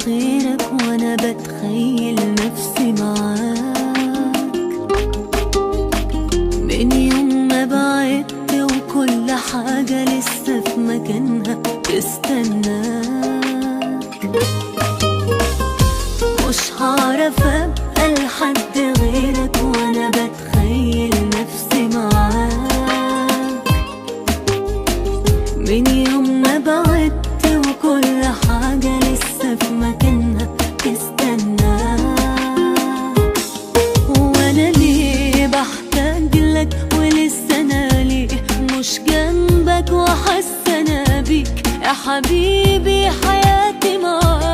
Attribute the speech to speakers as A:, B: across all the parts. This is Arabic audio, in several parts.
A: غيرك وانا بتخيل نفسي معاك. من يوم ما بعدت وكل حاجة لسه في مكانها تستناك، مش هعرف ابقى لحد غيرك وانا بتخيل نفسي معاك. من يوم ما بعدت وكل حاجة لسه في مكانها تستناك. وانا ليه بحتاج لك ولسه انا ليه مش جنبك وحاسه انا بيك يا حبيبي حياتي معاك.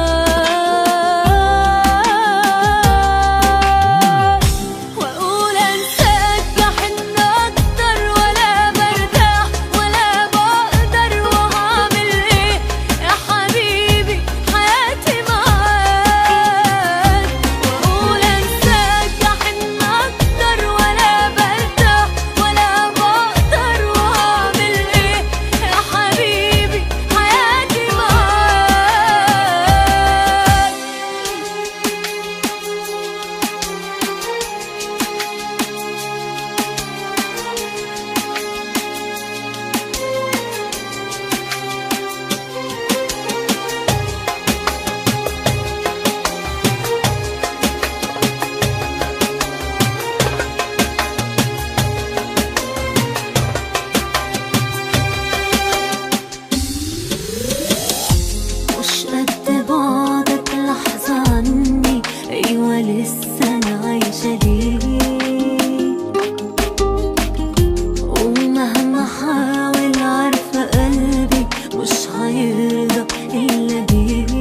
A: واقول انساك بحن اكتر ولا برتاح ولا بقدر وهعمل ايه يا حبيبي حياتي معاك. واقول انساك بحن اكتر ولا برتاح ولا بقدر وهعمل ايه يا حبيبي حياتي معاك. مش قد بعدك لحظة عني، أيوة لسه أنا عايشة ليك. ومهما حاول عارفة قلبي مش هيرضى إلا بيك.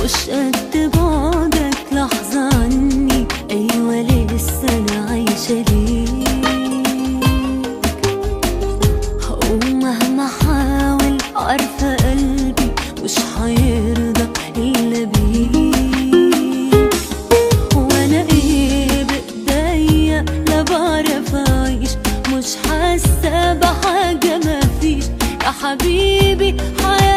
A: مش قد بعدك لحظة عني، أيوة لسه أنا عايشة ليك. ومهما حاول عارفة قلبي مش هيرضى إلا بيك. وانا ايه بإيديا لا بعرف اعيش، مش حاسة بحاجة مفيش يا حبيبي حياتي